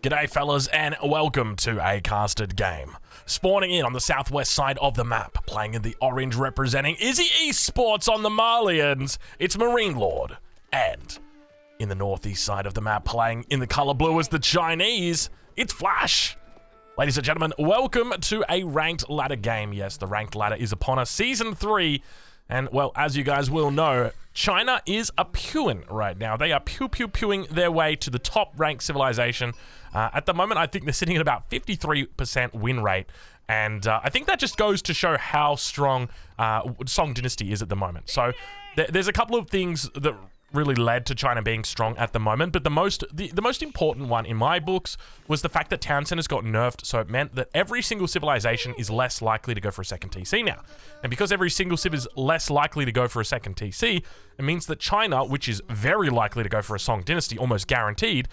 G'day fellas and welcome to a casted game. Spawning in on the southwest side of the map, playing in the orange representing Izzy Esports on the Malians, it's MarineLorD. And in the northeast side of the map, playing in the color blue as the Chinese, it's Flash. Ladies and gentlemen, welcome to a ranked ladder game. Yes, the ranked ladder is upon us, Season 3. And, well, as you guys will know, China is a pewing right now. They are pewing their way to the top-ranked civilization. At the moment, I think they're sitting at about 53% win rate. And I think that just goes to show how strong Song Dynasty is at the moment. So there's a couple of things that really led to China being strong at the moment, but the most important one in my books was the fact that town centers got nerfed, so it meant that every single civilization is less likely to go for a second TC now. And because every single civ is less likely to go for a second TC, it means that China, which is very likely to go for a Song Dynasty, almost guaranteed,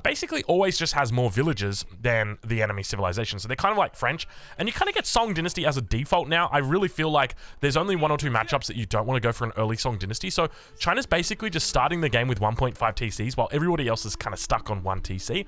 basically always just has more villages than the enemy civilization. So they're kind of like French, and you kind of get Song Dynasty as a default now. I really feel like there's only one or two matchups that you don't want to go for an early Song Dynasty, so China's basically just starting the game with 1.5 TCs while everybody else is kind of stuck on 1 TC.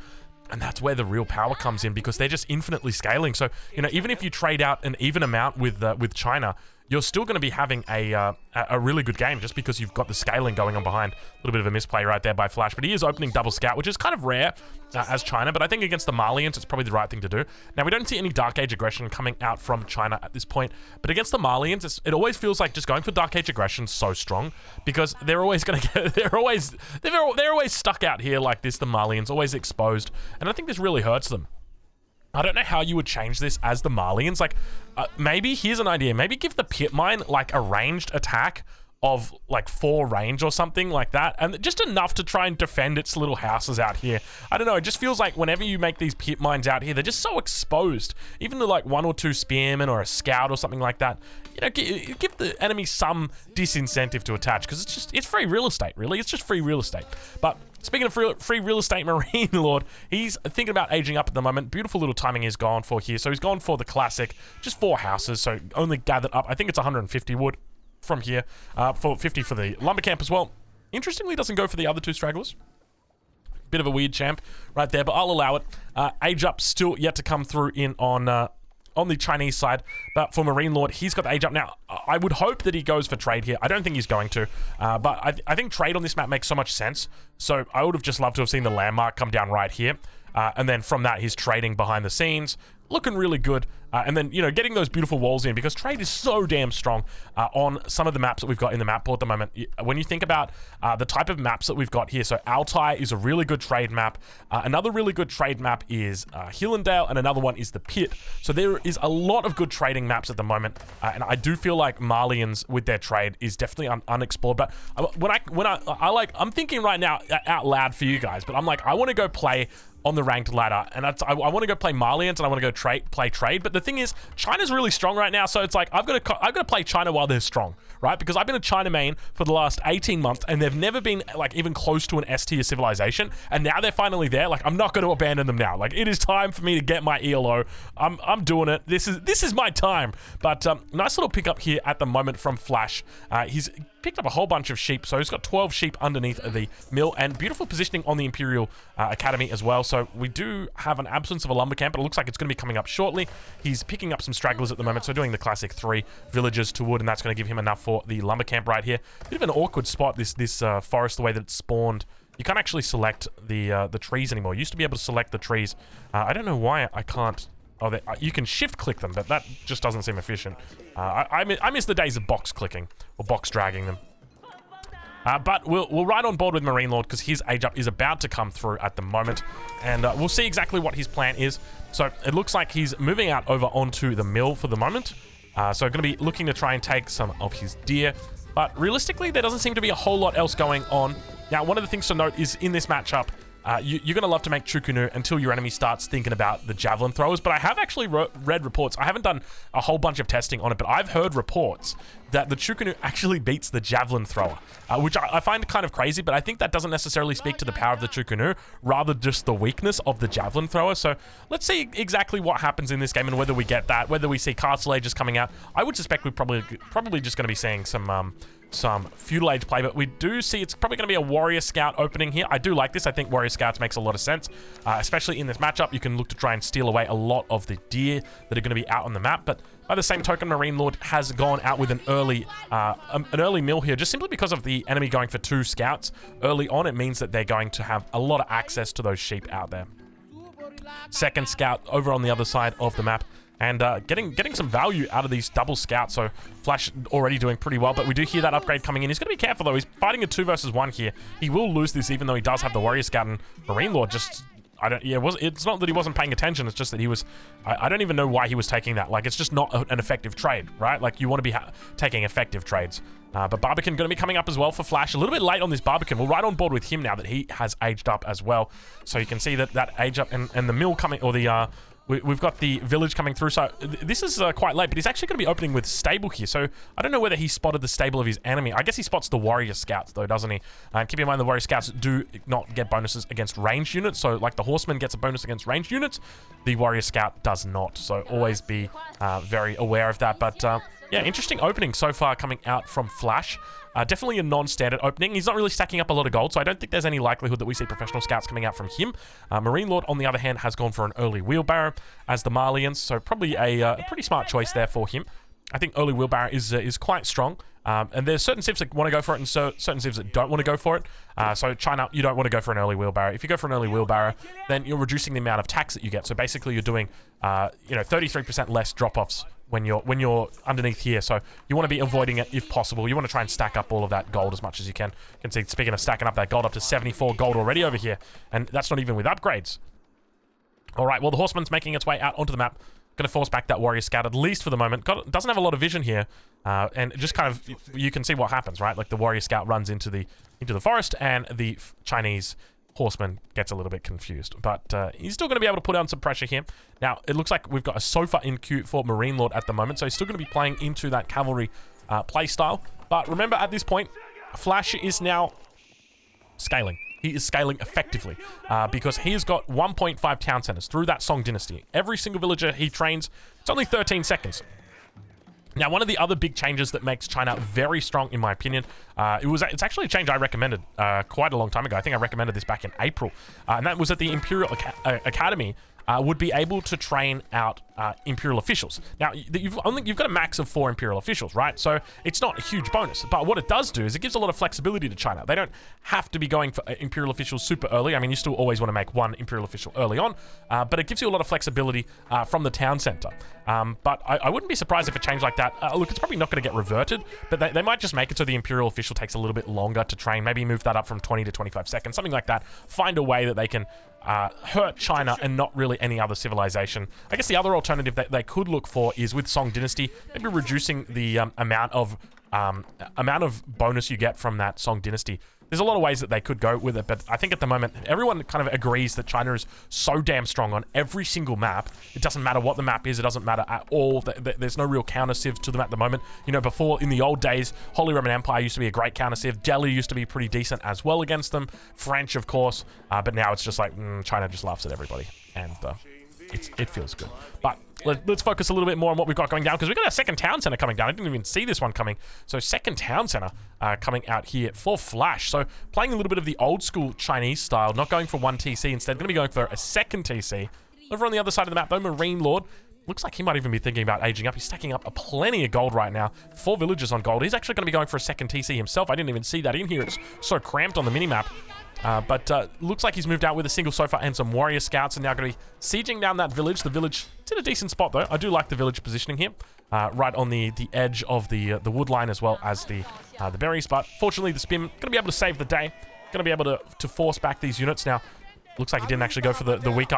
And that's where the real power comes in, because they're just infinitely scaling. So, you know, even if you trade out an even amount with China, you're still going to be having a really good game just because you've got the scaling going on behind. A little bit of a misplay right there by Flash, but he is opening double scout, which is kind of rare as China, but I think against the Malians, it's probably the right thing to do. Now, we don't see any Dark Age aggression coming out from China at this point, but against the Malians, it always feels like just going for Dark Age aggression so strong, because they're always going to get, they're always stuck out here like this, the Malians, always exposed, and I think this really hurts them. I don't know how you would change this as the Malians. Like, maybe, here's an idea. Maybe give the pit mine, like, a ranged attack of, like, 4 range or something like that. And just enough to try and defend its little houses out here. I don't know. It just feels like whenever you make these pit mines out here, they're just so exposed. Even to, like, 1 or 2 spearmen or a scout or something like that. You know, give the enemy some disincentive to attach. Because it's free real estate, really. It's just free real estate. But speaking of free real estate, MarineLorD, he's thinking about aging up at the moment. Beautiful little timing he's gone for here. So he's gone for the classic, just 4 houses. So only gathered up, I think it's 150 wood from here, for 50 for the lumber camp as well. Interestingly, doesn't go for the other 2 stragglers. Bit of a weird champ right there, but I'll allow it. Age up still yet to come through in on the Chinese side, but for MarineLorD, he's got the age up. Now, I would hope that he goes for trade here. I don't think he's going to, but I think trade on this map makes so much sense. So I would have just loved to have seen the landmark come down right here. And then from that, he's trading behind the scenes, looking really good. And then, you know, getting those beautiful walls in, because trade is so damn strong on some of the maps that we've got in the map pool at the moment. When you think about the type of maps that we've got here, so Altai is a really good trade map. Another really good trade map is Hillendale, and another one is the Pit. So there is a lot of good trading maps at the moment, and I do feel like Malians with their trade is definitely unexplored. But I'm thinking right now out loud for you guys, but I'm like, I want to go play on the ranked ladder, and I want to go play Malians, and I want to go play trade. But the thing is, China's really strong right now, so it's like I've got to play China while they're strong, right? Because I've been a China main for the last 18 months, and they've never been like even close to an S tier civilization, and now they're finally there. Like, I'm not going to abandon them now. Like, it is time for me to get my ELO. I'm doing it. This is my time. But nice little pickup here at the moment from Flash. He's picked up a whole bunch of sheep, so he's got 12 sheep underneath the mill, and beautiful positioning on the Imperial Academy as well. So we do have an absence of a lumber camp, but it looks like it's going to be coming up shortly. He's picking up some stragglers at the moment, so doing the classic 3 villages to wood, and that's going to give him enough for the lumber camp right here. Bit of an awkward spot, this forest, the way that it's spawned. You can't actually select the trees anymore. You used to be able to select the trees. I don't know why I can't. Oh, you can shift click them, but that just doesn't seem efficient. I miss the days of box clicking or box dragging them. But we'll ride on board with MarineLorD, because his age up is about to come through at the moment, and we'll see exactly what his plan is. So it looks like he's moving out over onto the mill for the moment. So going to be looking to try and take some of his deer, but realistically, there doesn't seem to be a whole lot else going on. Now, one of the things to note is in this matchup, you're going to love to make Chukunu until your enemy starts thinking about the javelin throwers. But I have actually read reports. I haven't done a whole bunch of testing on it, but I've heard reports that the Chukunu actually beats the javelin thrower, which I find kind of crazy, but I think that doesn't necessarily speak to the power of the Chukunu, rather just the weakness of the javelin thrower. So let's see exactly what happens in this game and whether we get that, whether we see Castle Ages coming out. I would suspect we're probably just going to be seeing some some feudal age play, but we do see it's probably going to be a warrior scout opening here. I do like this. I think warrior scouts makes a lot of sense, especially in this matchup. You can look to try and steal away a lot of the deer that are going to be out on the map, but by the same token, MarineLorD has gone out with an early mill here, just simply because of the enemy going for 2 scouts early on. It means that they're going to have a lot of access to those sheep out there. Second scout over on the other side of the map, and getting some value out of these double scouts. So Flash already doing pretty well, but we do hear that upgrade coming in. He's going to be careful though. He's fighting a 2 versus 1 here. He will lose this, even though he does have the warrior scout, and MarineLorD just, it's not that he wasn't paying attention. It's just that he was, I don't even know why he was taking that. Like, it's just not an effective trade, right? Like, you want to be taking effective trades. But Barbican going to be coming up as well for Flash. A little bit late on this Barbican. We're right on board with him now that he has aged up as well. So you can see that age up and the mill coming, or the, we've got the village coming through. So this is quite late, but he's actually going to be opening with stable here. So I don't know whether he spotted the stable of his enemy. I guess he spots the warrior scouts though, doesn't he? And keep in mind the warrior scouts do not get bonuses against ranged units. So like the horseman gets a bonus against ranged units, the warrior scout does not. So always be very aware of that. But yeah, interesting opening so far coming out from Flash. Definitely a non-standard opening. He's not really stacking up a lot of gold, so I don't think there's any likelihood that we see professional scouts coming out from him. MarineLorD, on the other hand, has gone for an early wheelbarrow as the Malians, so probably a pretty smart choice there for him. I think early wheelbarrow is quite strong. And there's certain civs that want to go for it and certain civs that don't want to go for it. So China, you don't want to go for an early wheelbarrow. If you go for an early wheelbarrow, then you're reducing the amount of tax that you get. So basically you're doing 33% less drop-offs when you're underneath here. So you want to be avoiding it if possible. You want to try and stack up all of that gold as much as you can. You can see, speaking of stacking up that gold, up to 74 gold already over here. And that's not even with upgrades. All right, well, the horseman's making its way out onto the map. Going to force back that warrior scout, at least for the moment. Doesn't have a lot of vision here. And just kind of, you can see what happens, right? Like the warrior scout runs into the forest, and the Chinese horseman gets a little bit confused. But he's still going to be able to put on some pressure here. Now, it looks like we've got a sofa in queue for MarineLorD at the moment, so he's still going to be playing into that cavalry play style. But remember, at this point, Flash is now scaling. He is scaling effectively because he has got 1.5 town centers through that Song dynasty. Every single villager he trains, it's only 13 seconds. Now, one of the other big changes that makes China very strong, in my opinion, it's actually a change I recommended quite a long time ago. I think I recommended this back in April, and that was that the Imperial Academy would be able to train out Imperial officials. Now, you've got a max of 4 Imperial officials, right? So it's not a huge bonus, but what it does do is it gives a lot of flexibility to China. They don't have to be going for Imperial officials super early. I mean, you still always want to make 1 Imperial official early on, but it gives you a lot of flexibility from the town center. But I wouldn't be surprised if a change like that, look, it's probably not going to get reverted, but they might just make it so the Imperial official takes a little bit longer to train. Maybe move that up from 20 to 25 seconds, something like that. Find a way that they can hurt China and not really any other civilization. I guess the other alternative that they could look for is with Song Dynasty, maybe reducing the amount of bonus you get from that Song Dynasty. There's a lot of ways that they could go with it, but I think at the moment, everyone kind of agrees that China is so damn strong on every single map. It doesn't matter what the map is. It doesn't matter at all. There's no real counter-civ to them at the moment. You know, before, in the old days, Holy Roman Empire used to be a great counter-civ. Delhi used to be pretty decent as well against them. French, of course. But now it's just like, China just laughs at everybody. And it feels good. But let's focus a little bit more on what we've got going down, because we've got a second town center coming down. I didn't even see this one coming. So second town center coming out here for Flash. So playing a little bit of the old school Chinese style, not going for 1 TC, instead going to be going for a second TC. Over on the other side of the map though, MarineLorD looks like he might even be thinking about aging up. He's stacking up plenty of gold right now. 4 villagers on gold. He's actually going to be going for a second TC himself. I didn't even see that in here. It's so cramped on the minimap. But looks like he's moved out with a single sofa and some warrior scouts, and now going to be sieging down that village. The village, it's in a decent spot though. I do like the village positioning here, right on the edge of the wood line as well as the berries. But fortunately, the Spim going to be able to save the day. Going to be able to force back these units now. Looks like he didn't actually go for the weaker.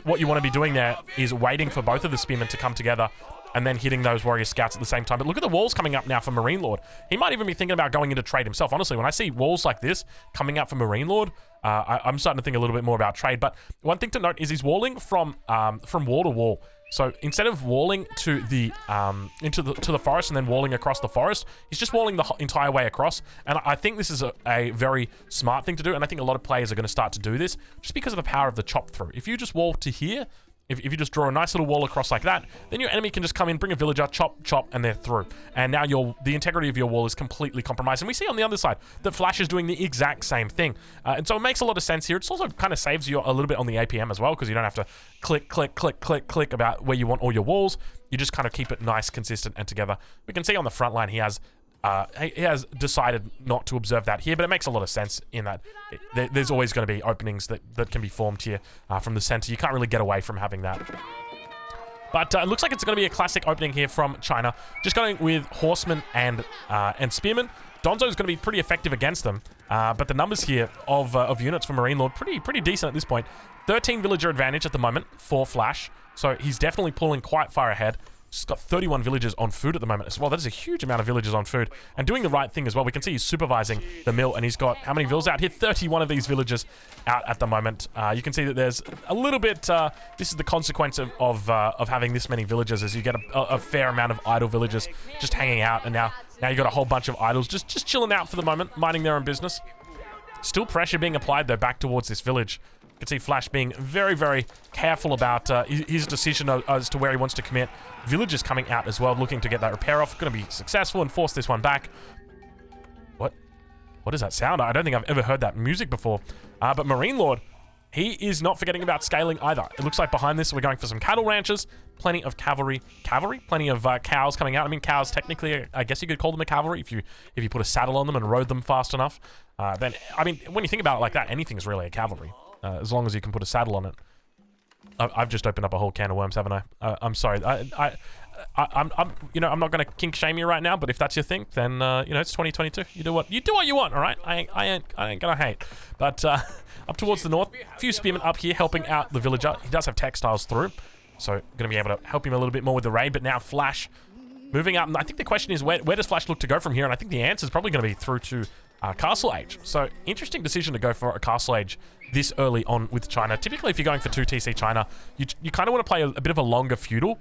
What you want to be doing there is waiting for both of the Spearmen to come together and then hitting those warrior scouts at the same time. But look at the walls coming up now for MarineLorD. He might even be thinking about going into trade himself. Honestly, when I see walls like this coming up for MarineLorD, I'm starting to think a little bit more about trade. But one thing to note is he's walling from wall to wall. So instead of walling to the to the forest and then walling across the forest, he's just walling the entire way across. And I think this is a very smart thing to do. And I think a lot of players are going to start to do this just because of the power of the chop through. If you just wall to here, if you just draw a nice little wall across like that, then your enemy can just come in, bring a villager, chop, chop, and they're through. And now the integrity of your wall is completely compromised. And we see on the other side that Flash is doing the exact same thing. And so it makes a lot of sense here. It also kind of saves you a little bit on the APM as well, because you don't have to click, click, click, click, click about where you want all your walls. You just kind of keep it nice, consistent, and together. We can see on the front line he has decided not to observe that here, but it makes a lot of sense in that there's always going to be openings that can be formed here from the center. You can't really get away from having that. But it looks like it's going to be a classic opening here from China. Just going with Horsemen and Spearmen. Donzo's going to be pretty effective against them, but the numbers here of units for MarineLorD pretty decent at this point. 13 villager advantage at the moment for Flash, so he's definitely pulling quite far ahead. He's got 31 villagers on food at the moment as well. That is a huge amount of villagers on food. And doing the right thing as well. We can see he's supervising the mill, and he's got how many villas out here? 31 of these villagers out at the moment. You can see that there's a little bit... this is the consequence of having this many villagers, as you get a fair amount of idle villagers just hanging out. And now you got a whole bunch of idols just chilling out for the moment, minding their own business. Still pressure being applied, though, back towards this village. You can see Flash being very, very careful about his decision as to where he wants to commit. Villagers coming out as well, looking to get that repair off. Going to be successful and force this one back. What is that sound? I don't think I've ever heard that music before. But MarineLorD, he is not forgetting about scaling either. It looks like behind this, we're going for some cattle ranches. Plenty of cavalry? Plenty of cows coming out. I mean, cows, technically, I guess you could call them a cavalry if you put a saddle on them and rode them fast enough. Then, I mean, when you think about it like that, anything's really a cavalry. As long as you can put a saddle on it. I've just opened up a whole can of worms, haven't I? I'm sorry. I'm I'm not going to kink shame you right now, but if that's your thing, then it's 2022. You do what you want, all right? I ain't gonna hate. But up towards the north, a few spearmen up here helping out the villager. He does have textiles through, so gonna be able to help him a little bit more with the raid. But now Flash moving out, and I think the question is where does Flash look to go from here? And I think the answer is probably going to be through to Castle Age. So interesting decision to go for a Castle Age this early on with China. Typically, if you're going for 2 TC China, you kind of want to play a bit of a longer feudal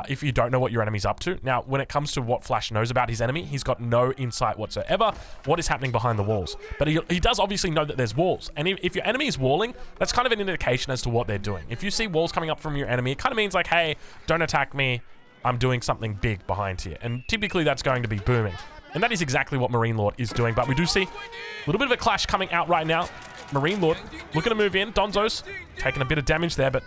if you don't know what your enemy's up to. Now, when it comes to what Flash knows about his enemy, he's got no insight whatsoever what is happening behind the walls. But he does obviously know that there's walls. And if your enemy is walling, that's kind of an indication as to what they're doing. If you see walls coming up from your enemy, it kind of means like, hey, don't attack me. I'm doing something big behind here. And typically that's going to be booming. And that is exactly what MarineLorD is doing. But we do see a little bit of a clash coming out right now. MarineLorD looking to move in. Donzo's taking a bit of damage there, but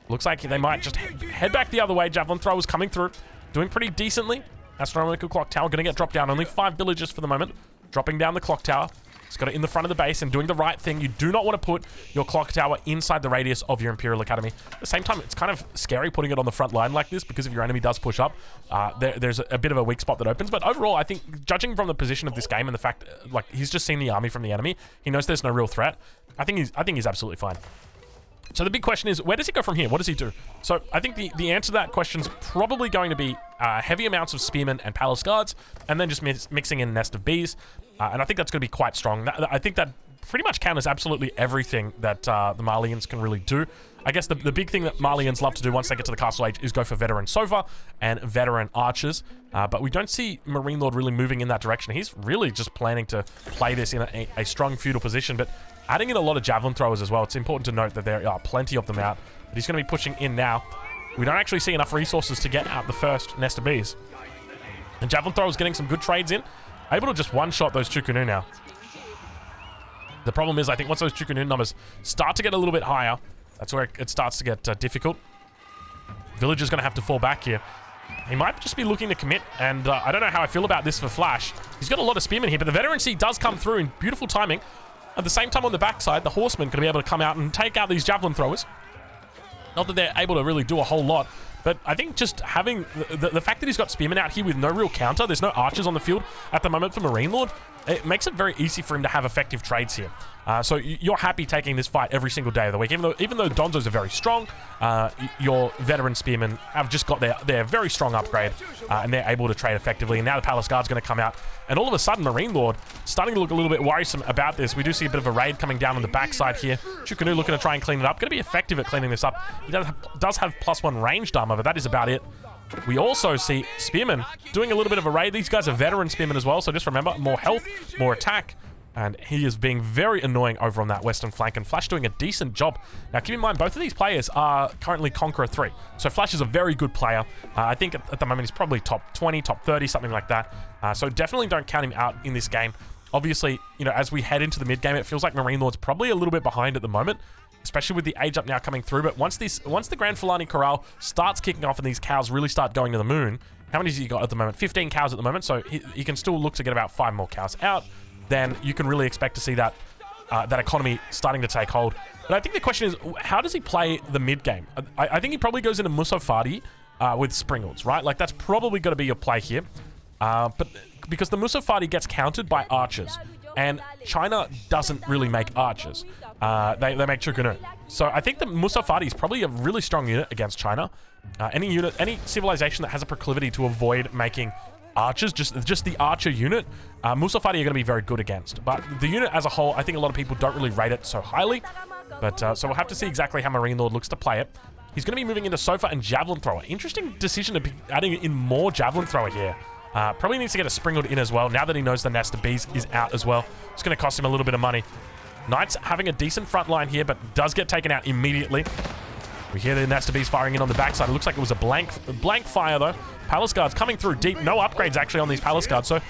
looks like they might just head back the other way. Javelin throwers coming through, doing pretty decently. Astronomical clock tower going to get dropped down. Only 5 villagers for the moment. Dropping down the clock tower. It's got it in the front of the base and doing the right thing. You do not want to put your clock tower inside the radius of your Imperial Academy. At the same time, it's kind of scary putting it on the front line like this, because if your enemy does push up, there's a bit of a weak spot that opens. But overall, I think, judging from the position of this game and the fact, like, he's just seen the army from the enemy, he knows there's no real threat. I think he's absolutely fine. So the big question is, where does he go from here? What does he do? So I think the answer to that question is probably going to be heavy amounts of spearmen and palace guards, and then just mixing in a nest of bees. And I think that's going to be quite strong. I think that pretty much counters absolutely everything that the Malians can really do. I guess the big thing that Malians love to do once they get to the Castle Age is go for veteran Sofa and veteran archers. But we don't see MarineLorD really moving in that direction. He's really just planning to play this in a strong feudal position, but adding in a lot of javelin throwers as well. It's important to note that there are plenty of them out, but he's going to be pushing in now. We don't actually see enough resources to get out the first nest of bees. And javelin throwers getting some good trades in. Able to just one-shot those Chukunu now. The problem is, I think once those Chukunu numbers start to get a little bit higher, that's where it starts to get difficult. Villager's going to have to fall back here. He might just be looking to commit, and I don't know how I feel about this for Flash. He's got a lot of spearmen here, but the veterancy does come through in beautiful timing. At the same time, on the backside, the horsemen going to be able to come out and take out these javelin throwers. Not that they're able to really do a whole lot, but I think just having the fact that he's got spearmen out here with no real counter, there's no archers on the field at the moment for MarineLorD, it makes it very easy for him to have effective trades here. So you're happy taking this fight every single day of the week. Even though Donzos are very strong, your veteran spearmen have just got their very strong upgrade, and they're able to trade effectively. And now the Palace Guard's going to come out, and all of a sudden MarineLorD starting to look a little bit worrisome about this. We do see a bit of a raid coming down on the backside here. Chukunu looking to try and clean it up. Going to be effective at cleaning this up. He does have +1 ranged armor, but that is about it. We also see spearmen doing a little bit of a raid. These guys are veteran spearmen as well, so just remember, more health, more attack. And he is being very annoying over on that western flank, and Flash doing a decent job. Now, keep in mind, both of these players are currently Conqueror 3. So Flash is a very good player. I think at the moment he's probably top 20, top 30, something like that. So definitely don't count him out in this game. Obviously, you know, as we head into the mid game, it feels like MarineLorD's probably a little bit behind at the moment, especially with the age up now coming through. But once the Grand Fulani Corral starts kicking off and these cows really start going to the moon, how many has he got at the moment? 15 cows at the moment, so he can still look to get about 5 more cows out. Then you can really expect to see that that economy starting to take hold. But I think the question is, how does he play the mid game? I think he probably goes into Musafadi with Springles, right? Like, that's probably going to be your play here. But because the Musafadi gets countered by archers, and China doesn't really make archers. They make Chukunu. So I think the Musafadi is probably a really strong unit against China. Any civilization that has a proclivity to avoid making archers, just the archer unit, Musafadi are going to be very good against. But the unit as a whole, I think a lot of people don't really rate it so highly. But so we'll have to see exactly how MarineLorD looks to play it. He's going to be moving into Sofa and Javelin Thrower. Interesting decision to be adding in more Javelin Thrower here. Probably needs to get a Springald in as well, now that he knows the Nest of Bees is out as well. It's going to cost him a little bit of money. Knights having a decent front line here, but does get taken out immediately. We hear the Nest of Bees firing in on the backside. It looks like it was a blank fire, though. Palace Guards coming through deep. No upgrades, actually, on these Palace Guards. So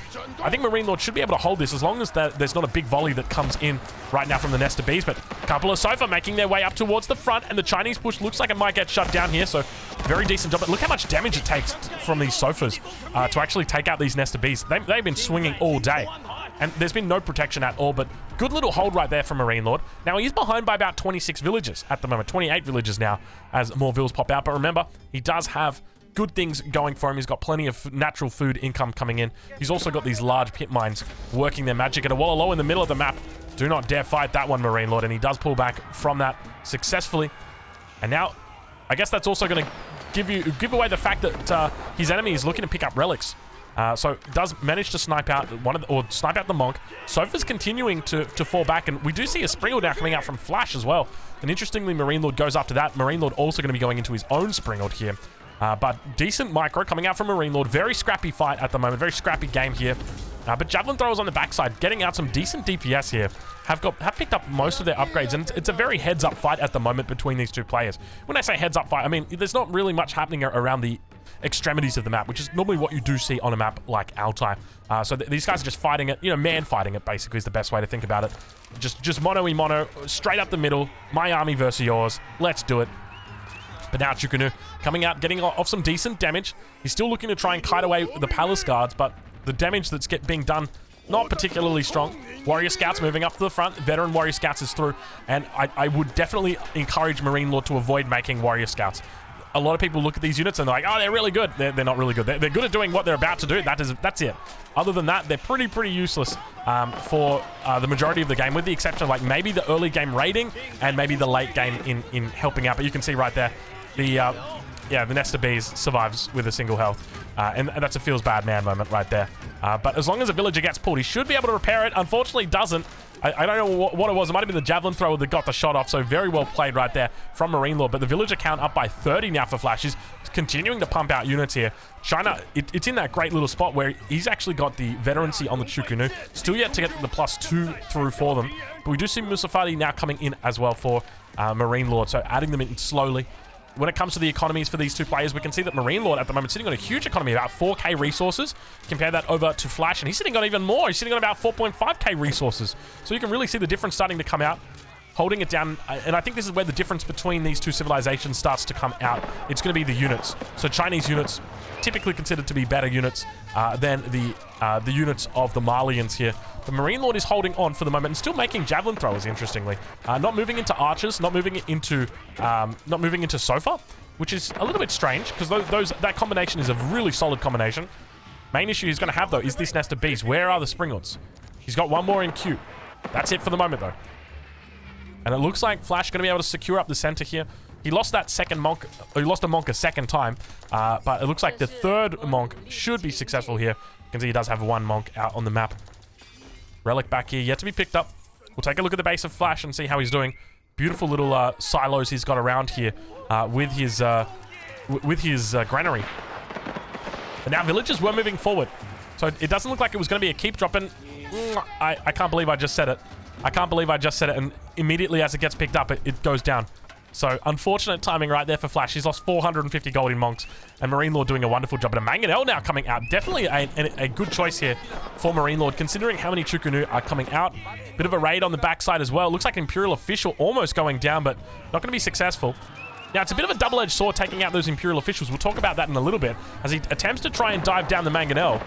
I think MarineLorD should be able to hold this as long as there's not a big volley that comes in right now from the Nest of Bees. But a couple of Sofa making their way up towards the front, and the Chinese push looks like it might get shut down here. So very decent job. But look how much damage it takes from these Sofas to actually take out these Nest of Bees. They've been swinging all day. And there's been no protection at all, but good little hold right there from MarineLorD. Now, he's behind by about 26 villages at the moment. 28 villages now as more villas pop out. But remember, he does have good things going for him. He's got plenty of natural food income coming in. He's also got these large pit mines working their magic. And a Wallow in the middle of the map. Do not dare fight that one, MarineLorD. And he does pull back from that successfully. And now, I guess that's also going to give away the fact that his enemy is looking to pick up relics. So does manage to snipe out snipe out the Monk. Sofa's continuing to fall back, and we do see a Springald now coming out from Flash as well. And interestingly, MarineLorD goes after that. MarineLorD also going to be going into his own Springald here. But decent micro coming out from MarineLorD. Very scrappy fight at the moment. Very scrappy game here. But Javelin Throwers on the backside, getting out some decent DPS here. Have picked up most of their upgrades, and it's a very heads-up fight at the moment between these two players. When I say heads-up fight, I mean there's not really much happening around the extremities of the map, which is normally what you do see on a map like Altai. So these guys are just fighting it, you know, man fighting it basically is the best way to think about it. Just mono-y-mono, straight up the middle, my army versus yours, let's do it. But now Chukunu coming out, getting off some decent damage. He's still looking to try and kite away the Palace Guards, but the damage that's being done, not particularly strong. Warrior Scouts moving up to the front. Veteran Warrior Scouts is through, and I would definitely encourage MarineLorD to avoid making Warrior Scouts. A lot of people look at these units and they're like, oh, they're really good. They're not really good. They're good at doing what they're about to do. That's it. Other than that, they're pretty useless for the majority of the game, with the exception of like maybe the early game raiding and maybe the late game in helping out. But you can see right there, the Nest of Bees survives with a single health. And that's a feels bad man moment right there. But as long as a villager gets pulled, he should be able to repair it. Unfortunately, doesn't. I don't know what it was. It might have been the Javelin Thrower that got the shot off, so very well played right there from MarineLorD. But the villager count up by 30 now for Flash. He's continuing to pump out units here. China, it's in that great little spot where he's actually got the veterancy on the Chukunu. Still yet to get the +2 through for them. But we do see Musafadi now coming in as well for MarineLorD, so adding them in slowly. When it comes to the economies for these two players, we can see that MarineLorD at the moment sitting on a huge economy, about 4k resources. Compare that over to Flash, and he's sitting on even more. He's sitting on about 4.5k resources. So you can really see the difference starting to come out, holding it down. And I think this is where the difference between these two civilizations starts to come out. It's going to be the units. So Chinese units, typically considered to be better units than the units of the Malians here. But MarineLorD is holding on for the moment and still making Javelin Throwers, interestingly. Not moving into Archers, not moving into Sofa, which is a little bit strange, because that combination is a really solid combination. Main issue he's going to have, though, is this Nest of Bees. Where are the Springalds? He's got one more in queue. That's it for the moment, though. And it looks like Flash going to be able to secure up the center here. He lost that second Monk. He lost a Monk a second time, but it looks like the third Monk should be successful here. You can see he does have one Monk out on the map. Relic back here, yet to be picked up. We'll take a look at the base of Flash and see how he's doing. Beautiful little silos he's got around here with his granary. But now villagers were moving forward, so it doesn't look like it was going to be a keep drop. And I can't believe I just said it. I can't believe I just said it, and immediately as it gets picked up, it goes down. So, unfortunate timing right there for Flash. He's lost 450 gold in Monks, and MarineLorD doing a wonderful job. But a MarineLorD now coming out. Definitely a good choice here for MarineLorD, considering how many Chukunu are coming out. Bit of a raid on the backside as well. Looks like Imperial Official almost going down, but not going to be successful. Now, it's a bit of a double-edged sword taking out those Imperial Officials. We'll talk about that in a little bit, as he attempts to try and dive down the Mangonel.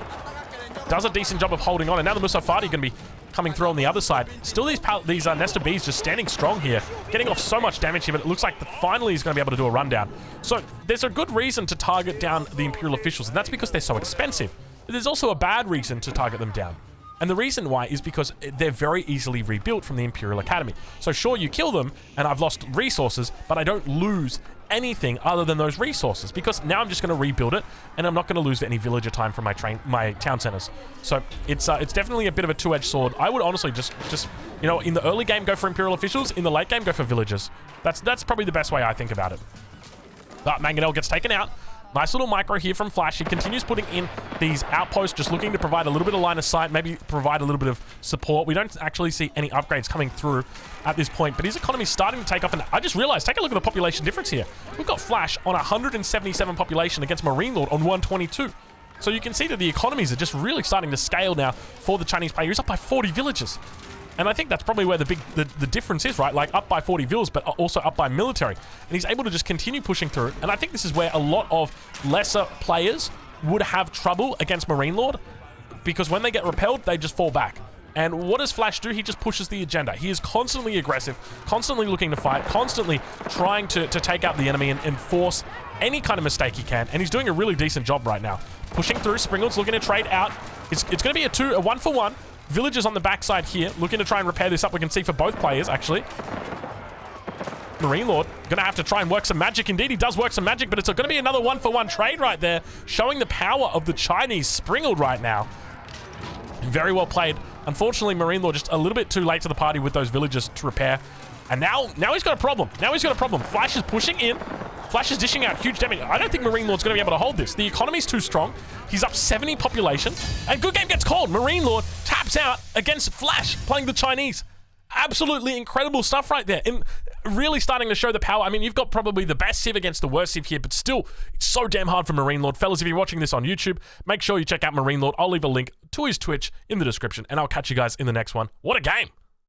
Does a decent job of holding on, and now the Musafati going to be coming through on the other side. Still these Nesta Bees just standing strong here, getting off so much damage here, but it looks like finally he's going to be able to do a rundown. So there's a good reason to target down the Imperial Officials, and that's because they're so expensive. But there's also a bad reason to target them down. And the reason why is because they're very easily rebuilt from the Imperial Academy. So sure, you kill them, and I've lost resources, but I don't lose anything other than those resources, because now I'm just going to rebuild it, and I'm not going to lose any villager time from my town centers. So it's definitely a bit of a two-edged sword. I would honestly just you know, in the early game go for Imperial Officials, in the late game go for villagers. That's probably the best way I think about it. But Mangonel gets taken out. Nice little micro here from Flash. He continues putting in these outposts, just looking to provide a little bit of line of sight, maybe provide a little bit of support. We don't actually see any upgrades coming through at this point, but his economy's starting to take off. And I just realized, take a look at the population difference here. We've got Flash on 177 population against MarineLorD on 122. So you can see that the economies are just really starting to scale now for the Chinese player. He's up by 40 villages. And I think that's probably where the difference is, right? Like up by 40 vills, but also up by military. And he's able to just continue pushing through. And I think this is where a lot of lesser players would have trouble against MarineLorD, because when they get repelled, they just fall back. And what does Flash do? He just pushes the agenda. He is constantly aggressive, constantly looking to fight, constantly trying to take out the enemy and force any kind of mistake he can. And he's doing a really decent job right now. Pushing through, Springald's looking to trade out. It's going to be a 1-for-1. Villagers on the backside here, looking to try and repair this up. We can see for both players, actually. MarineLorD going to have to try and work some magic. Indeed, he does work some magic, but it's going to be another 1-for-1 trade right there, showing the power of the Chinese Springald right now. Very well played. Unfortunately, MarineLorD just a little bit too late to the party with those villagers to repair. And now he's got a problem. Flash is pushing in. Flash is dishing out huge damage. I don't think MarineLorD's going to be able to hold this. The economy's too strong. He's up 70 population. And good game gets called. MarineLorD taps out against Flash, playing the Chinese. Absolutely incredible stuff right there. And really starting to show the power. I mean, you've got probably the best Civ against the worst Civ here, but still, it's so damn hard for MarineLorD. Fellas, if you're watching this on YouTube, make sure you check out MarineLorD. I'll leave a link to his Twitch in the description, and I'll catch you guys in the next one. What a game!